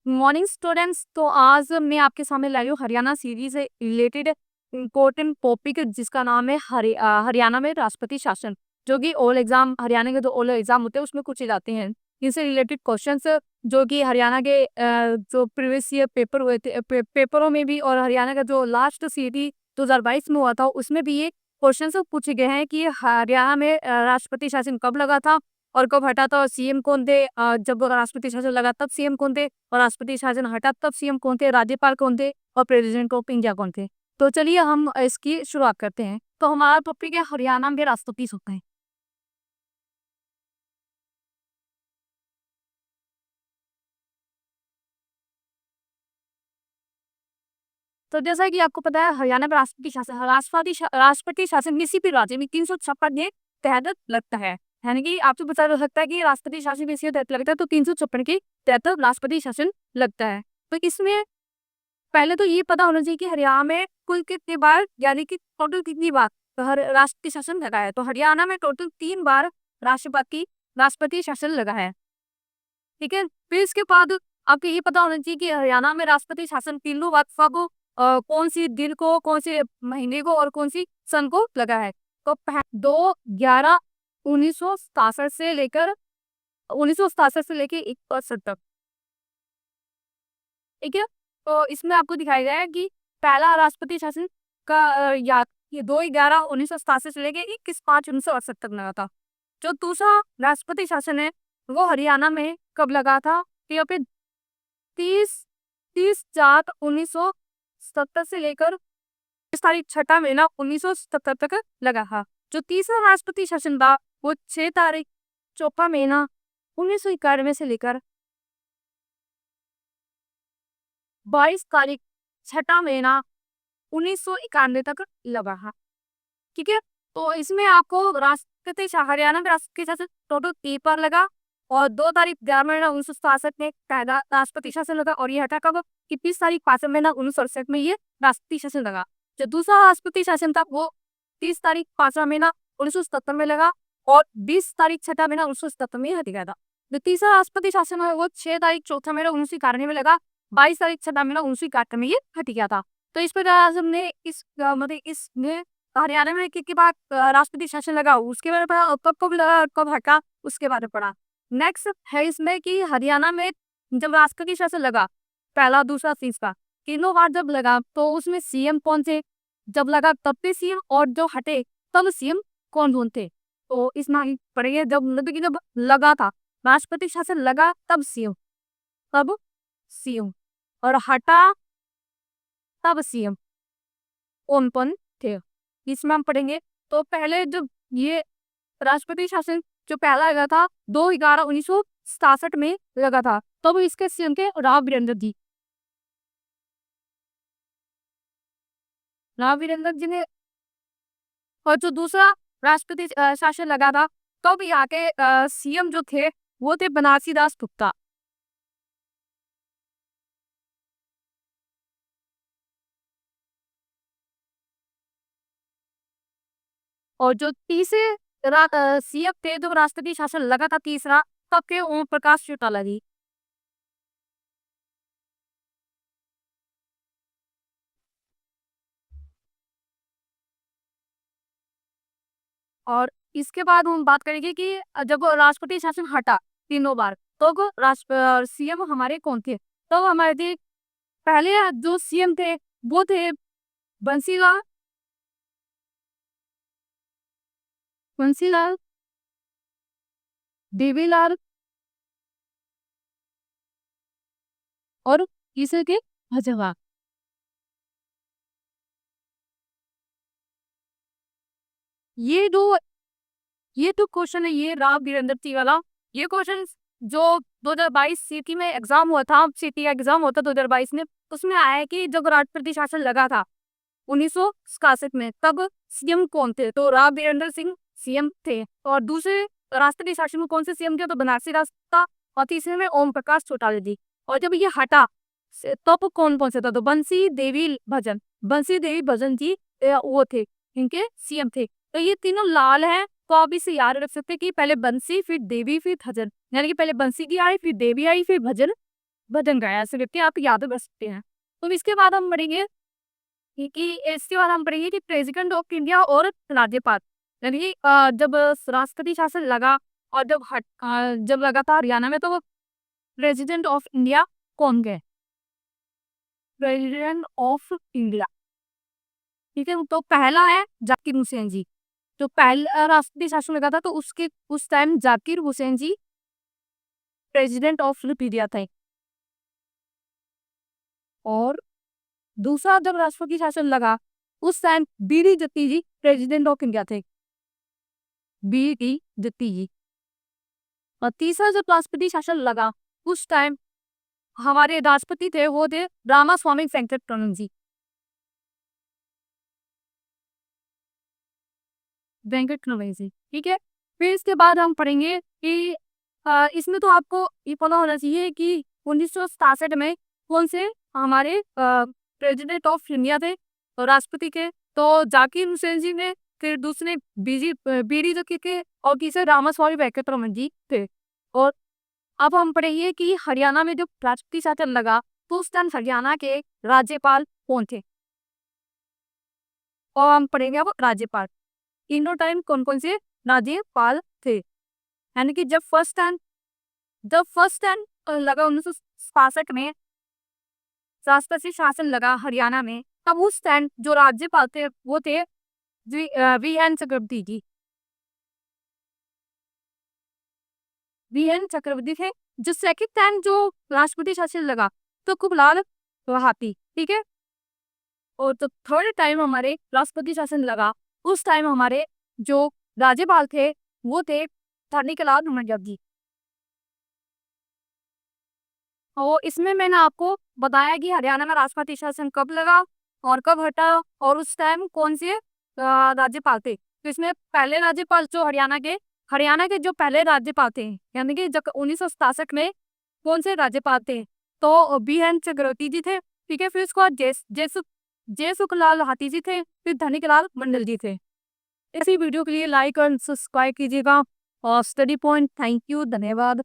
Morning students. तो आज मैं आपके सामने लाई हूँ हरियाणा सीरीज से रिलेटेड इम्पोर्टेंट टॉपिक जिसका नाम है हरियाणा में राष्ट्रपति शासन, जो कि ऑल एग्जाम हरियाणा के जो ऑल एग्जाम होते हैं उसमें पूछे जाते हैं। इनसे रिलेटेड क्वेश्चंस जो कि हरियाणा के जो प्रीवियस ईयर पेपर हुए थे पेपरों में भी, और हरियाणा का जो लास्ट सीटी 2022 में हुआ था उसमें भी ये क्वेश्चंस पूछे गए हैं कि हरियाणा में राष्ट्रपति शासन कब लगा था और कब हटा था, और सीएम कौन थे। जब राष्ट्रपति शासन लगा तब सीएम कौन थे, और राष्ट्रपति शासन हटा तब सीएम कौन थे, राज्यपाल कौन थे, और प्रेसिडेंट ऑफ इंडिया कौन थे। तो चलिए हम इसकी शुरुआत करते हैं। तो हमारा टॉपिक है हरियाणा में राष्ट्रपति होते हैं। तो जैसा कि आपको पता है हरियाणा में राष्ट्रपति शासन किसी भी राज्य में 356 के तहत लगता है। यानी कि आपको पता चल सकता है कि राष्ट्रपति शासन किसी के तहत लगता है, तो 356 के तहत राष्ट्रपति शासन लगता है। तो इसमें पहले तो ये पता होना चाहिए कि हरियाणा में कुल कितनी बार, यानी कि टोटल कितनी बार हर राष्ट्रपति शासन लगा है। तो हरियाणा में टोटल 3 बार राष्ट्रपति शासन लगा है। ठीक है, फिर इसके बाद आपको ये पता होना चाहिए कि हरियाणा में राष्ट्रपति शासन तीनों बार कब, कौन सी दिन को, कौन से महीने को और कौन सी सन को लगा है। तो 2/11/1967 से लेकर 1 तक। ठीक है, तो इसमें आपको दिखाया गया है कि पहला राष्ट्रपति शासन का याद ये 2/11/1987 से लेके 21/5/1968 तक लगा था। जो दूसरा राष्ट्रपति शासन है वो हरियाणा में कब लगा था, तो यहाँ पे 30/4/1970 से लेकर 6 तारीख 6 महीना 1970 तक लगा था। जो तीसरा राष्ट्रपति शासन था वो 6 तारीख 4 महीना 1991 से लेकर 22 तारीख 6 महीना 1991 तक लगा है। ठीक है, तो इसमें आपको हरियाणा में राष्ट्रपति शासन टोटल 3 बार लगा, और 2 तारीख 11 महीना 1967 में पहला राष्ट्रपति शासन लगा, और ये हटा कब 21 तारीख 5 महीना 1968 में ये राष्ट्रपति शासन लगा। जो दूसरा राष्ट्रपति शासन था वो 30 तारीख 5 महीना 1977 में लगा, और 20 तारीख 6 महीना 1977 में हट गया था। जो तीसरा राष्ट्रपति शासन है वो 6 तारीख 4 महीना 1991 में लगा, 22 तारीख 6 महीना 1991 में ये हट गया था। तो इस प्रकार से हमने मतलब इसमें हरियाणा में कितनी बार राष्ट्रपति शासन लगा उसके बारे में पढ़ा, और कब कब लगा और कब हटा उसके बारे में पढ़ा। नेक्स्ट है इसमें कि हरियाणा में जब राष्ट्रपति शासन लगा पहला, दूसरा, तीसरा तीनों बार जब लगा तो उसमें सीएम कौन थे, जब लगा तब पे सीएम, और जो हटे तब सीएम कौन कौन थे। तो इसमें पढ़िए जब मतलब कि जब लगा था राष्ट्रपति शासन लगा तब सीएम, और हटा तब सीएम कौन कौन थे इसमें हम पढ़ेंगे। तो पहले जब ये राष्ट्रपति शासन जो पहला लगा था 2/11/1967 में लगा था, तब इसके सीएम थे राव वीरेंद्र जी ने। और जो दूसरा राष्ट्रपति शासन लगा था तब यहाँ के सीएम जो थे वो थे बनारसी दास गुप्ता। और जो तीसरे सीएम थे जो राष्ट्रपति शासन लगा था तीसरा, तब के ओम प्रकाश चौटाला जी। और इसके बाद हम बात करेंगे कि जब राष्ट्रपति शासन हटा तीनों बार तो सीएम हमारे कौन थे। तो हमारे थे पहले जो सीएम थे वो थे बंसीलाल बंसीलाल देवीलाल और तीसरे थे हजवा। ये जो क्वेश्चन है ये राव वीरेंद्र जी वाला, ये क्वेश्चन जो 2022 सिटी में एग्जाम हुआ था, सिटी का एग्जाम होता 2022 में, उसमें आया है कि जब राष्ट्रपति शासन लगा था 1967 में तब सीएम कौन थे। तो राव वीरेंद्र सिंह सीएम थे, और दूसरे राष्ट्रपति शासन में कौन से सीएम थे, तो बनारसी दास था, और तीसरे में ओम प्रकाश चौटाला जी। और जब ये हटा तब कौन कौन से था, तो बंसी देवी भजन जी वो थे, इनके सीएम थे। तो ये तीनों लाल हैं, तो आप इसे याद रख सकते हैं कि पहले बंसी फिर देवी फिर भजन, यानी कि पहले बंसी की आई फिर देवी आई फिर भजन बदल गया, ऐसे व्यक्ति आप याद रख सकते हैं। तो इसके बाद हम पढ़ेंगे कि इसके बाद हम पढ़ेंगे कि प्रेसिडेंट ऑफ इंडिया और राज्यपाल, यानी कि जब राष्ट्रपति शासन लगा और जब लगा था हरियाणा में, तो प्रेसिडेंट ऑफ इंडिया कौन गए? प्रेसिडेंट ऑफ इंडिया, ठीक है। तो पहला है जाकिर हुसैन जी। जो पहला राष्ट्रपति शासन लगा था, तो उसके उस time Zakir Hussain ji president of India थे। और दूसरा जब राष्ट्रपति शासन लगा, उस time B D Jatti ji president of India थे, बीडी जत्ती जी। और तीसरा जब राष्ट्रपति शासन लगा, उस टाइम हमारे राष्ट्रपति थे, वो थे रामास्वामी वेंकटरमण जी, वेंकटरमण जी, ठीक है। फिर इसके बाद हम पढ़ेंगे कि इसमें तो आपको ये पता होना चाहिए कि 1967 में कौन से हमारे प्रेसिडेंट ऑफ इंडिया थे और राष्ट्रपति के, तो जाकिर हुसैन जी ने, फिर दूसरे बीडी जत्ती के, और तीसरे रामास्वामी वेंकटरमण जी थे। और अब हम पढ़ेंगे कि हरियाणा में जब राष्ट्रपति शासन लगा, तो उस टाइम हरियाणा के राज्यपाल कौन थे? और हम पढ़ेंगे अब राज्यपाल, तीनों टाइम कौन कौन से राज्यपाल थे। यानी कि जब फर्स्ट टाइम लगा 1967 में राष्ट्रपति शासन लगा हरियाणा में, तब उस टाइम जो राज्यपाल थे वो थे वीएन चक्रवर्ती जी, वीएन चक्रवर्ती थे। जो सेकंड टाइम जो राष्ट्रपति शासन लगा, तो कुबलाल हाथी, ठीक है। और तो थर्ड टाइम हमारे राष्ट्रपति शासन लगा, उस टाइम हमारे जो राज्यपाल थे वो थे थानीकलाल नमजब जी। और इसमें मैंने आपको बताया कि हरियाणा में राष्ट्रपति शासन कब लगा और कब हटा, और उस टाइम कौन से राज्यपाल थे। तो इसमें पहले राज्यपाल जो हरियाणा के जो पहले राज्यपाल थे, यानी कि जब 1967 में कौन से राज्यपाल थे, तो बी एन चक्रवर्ती जी थे, ठीक है। फिर उसके बाद जय सुखलाल हाथी जी थे, फिर धनिकलाल मंडल जी थे। इसी वीडियो के लिए लाइक और सब्सक्राइब कीजिएगा। और स्टडी पॉइंट, थैंक यू, धन्यवाद।